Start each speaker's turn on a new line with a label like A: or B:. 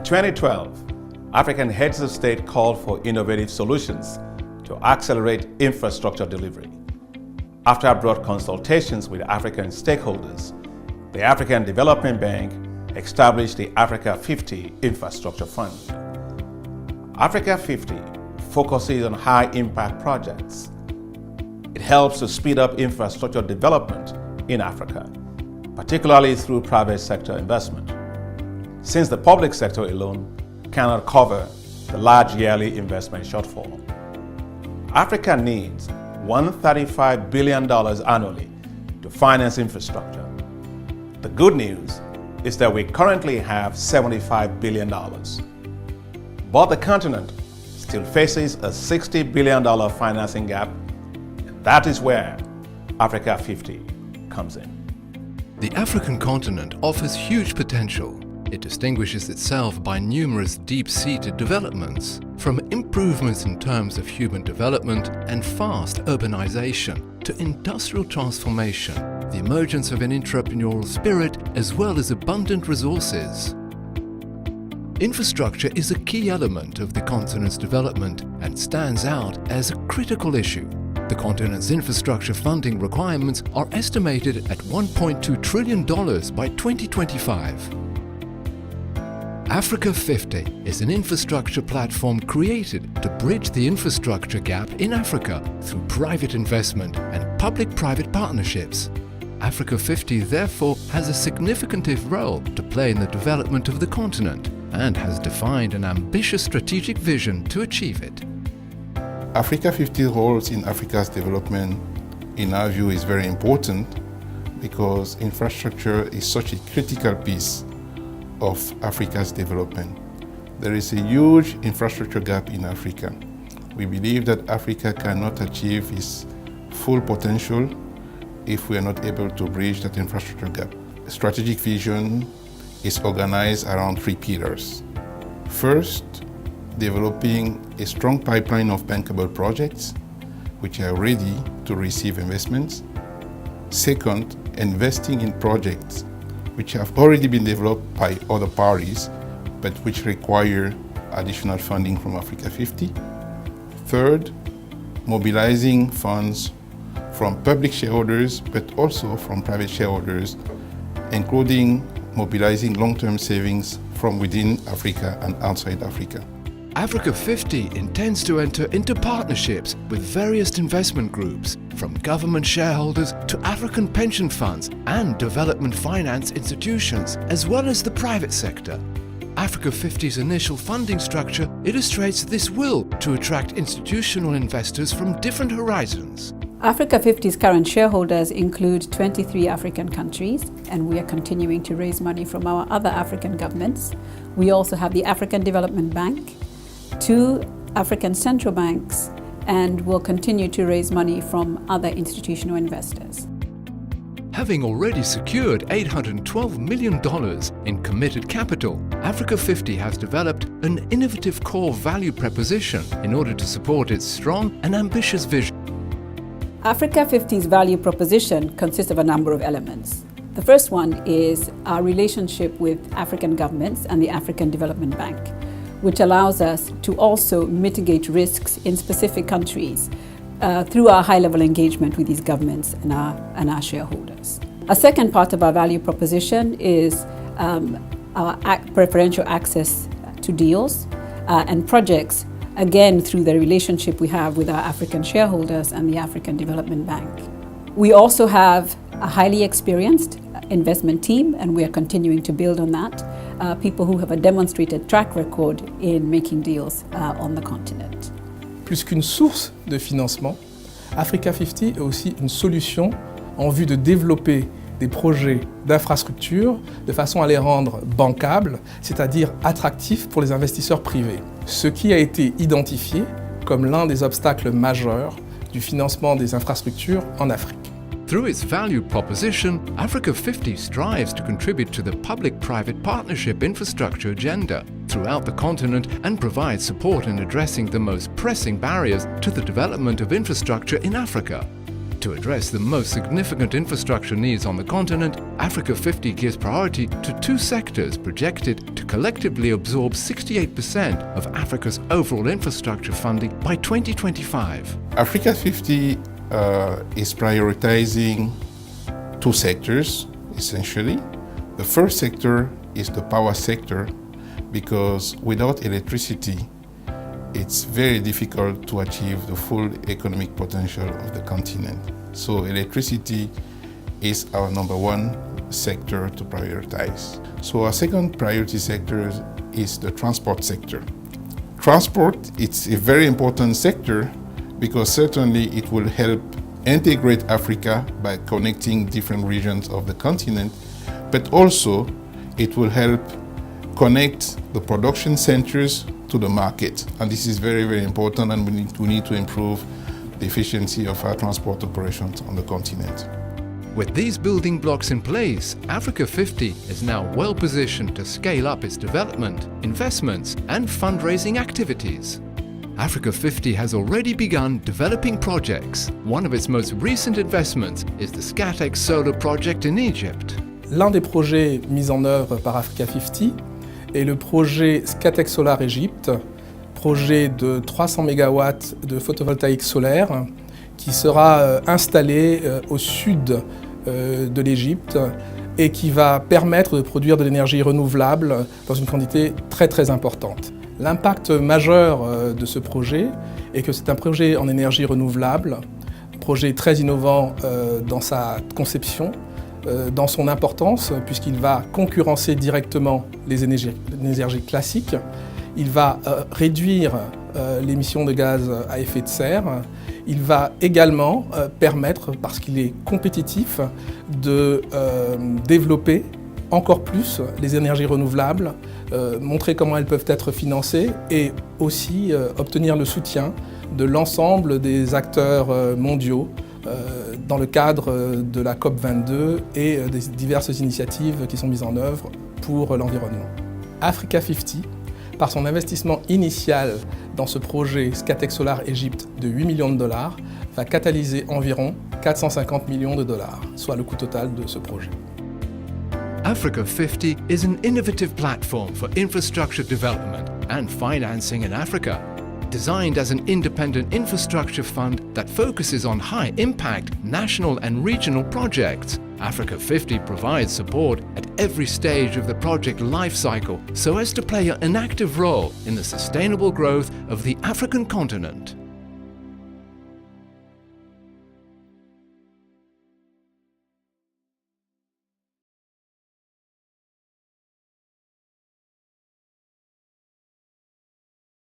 A: 2012, African heads of state called for innovative solutions to accelerate infrastructure delivery. After broad consultations with African stakeholders, the African Development Bank established the Africa50 Infrastructure Fund. Africa50 focuses on high-impact projects. It helps to speed up infrastructure development in Africa, particularly through private sector investment, since the public sector alone cannot cover the large yearly investment shortfall. Africa needs $135 billion annually to finance infrastructure. The good news is that we currently have $75 billion. But the continent still faces a $60 billion financing gap, and that is where Africa50 comes in.
B: The African continent offers huge potential. It distinguishes itself by numerous deep-seated developments, from improvements in terms of human development and fast urbanization to industrial transformation, the emergence of an entrepreneurial spirit, as well as abundant resources. Infrastructure is a key element of the continent's development and stands out as a critical issue. The continent's infrastructure funding requirements are estimated at $1.2 trillion by 2025. Africa50 is an infrastructure platform created to bridge the infrastructure gap in Africa through private investment and public-private partnerships. Africa50 therefore has a significant role to play in the development of the continent and has defined an ambitious strategic vision to achieve it.
C: Africa50's roles in Africa's development, in our view, is very important because infrastructure is such a critical piece of Africa's development. There is a huge infrastructure gap in Africa. We believe that Africa cannot achieve its full potential if we are not able to bridge that infrastructure gap. The strategic vision is organized around three pillars. First, developing a strong pipeline of bankable projects which are ready to receive investments. Second, investing in projects which have already been developed by other parties, but which require additional funding from Africa50. Third, mobilizing funds from public shareholders, but also from private shareholders, including mobilizing long-term savings from within Africa and outside Africa.
B: Africa50 intends to enter into partnerships with various investment groups, from government shareholders to African pension funds and development finance institutions, as well as the private sector. Africa50's initial funding structure illustrates this will to attract institutional investors from different horizons.
D: Africa50's current shareholders include 23 African countries, and we are continuing to raise money from our other African governments. We also have the African Development Bank, 2 African central banks, and will continue to raise money from other institutional investors.
B: Having already secured $812 million in committed capital, Africa50 has developed an innovative core value proposition in order to support its strong and ambitious vision.
D: Africa50's value proposition consists of a number of elements. The first one is our relationship with African governments and the African Development Bank, which allows us to also mitigate risks in specific countries through our high-level engagement with these governments and our shareholders. A second part of our value proposition is our preferential access to deals and projects, again through the relationship we have with our African shareholders and the African Development Bank. We also have a highly experienced investment team, and we are continuing to build on that. People who have a demonstrated track record in making deals on the continent.
E: Plus qu'une source de financement, Africa50 est aussi une solution en vue de développer des projets d'infrastructure de façon à les rendre bancables, c'est-à-dire attractifs pour les investisseurs privés. Ce qui a été identifié comme l'un des obstacles majeurs du financement des infrastructures en Afrique.
B: Through its value proposition, Africa50 strives to contribute to the public-private partnership infrastructure agenda throughout the continent and provide support in addressing the most pressing barriers to the development of infrastructure in Africa. To address the most significant infrastructure needs on the continent, Africa50 gives priority to two sectors projected to collectively absorb 68% of Africa's overall infrastructure funding by 2025.
C: Africa50 is prioritizing two sectors, essentially. The first sector is the power sector, because without electricity, it's very difficult to achieve the full economic potential of the continent. So electricity is our number one sector to prioritize. So our second priority sector is the transport sector. Transport, it's a very important sector because certainly it will help integrate Africa by connecting different regions of the continent, but also it will help connect the production centers to the market. And this is very, very important, and we need to improve the efficiency of our transport operations on the continent.
B: With these building blocks in place, Africa50 is now well positioned to scale up its development, investments and fundraising activities. Africa50 has already begun developing projects. One of its most recent investments is the Scatec solar project in Egypt.
E: L'un des projets mis en œuvre par Africa50 est le projet Scatec Solar Égypte, projet de 300 MW de photovoltaïque solaire qui sera installé au sud de l'Égypte et qui va permettre de produire de l'énergie renouvelable dans une quantité très importante. L'impact majeur de ce projet est que c'est un projet en énergie renouvelable, un projet très innovant dans sa conception, dans son importance, puisqu'il va concurrencer directement les énergies classiques. Il va réduire l'émission de gaz à effet de serre. Il va également permettre, parce qu'il est compétitif, de développer encore plus les énergies renouvelables, montrer comment elles peuvent être financées et aussi obtenir le soutien de l'ensemble des acteurs mondiaux dans le cadre de la COP22 et des diverses initiatives qui sont mises en œuvre pour l'environnement. Africa50, par son investissement initial dans ce projet Scatec Solar Égypte de 8 millions de dollars, va catalyser environ 450 millions de dollars, soit le coût total de ce projet.
B: Africa50 is an innovative platform for infrastructure development and financing in Africa. Designed as an independent infrastructure fund that focuses on high-impact national and regional projects, Africa50 provides support at every stage of the project lifecycle so as to play an active role in the sustainable growth of the African continent.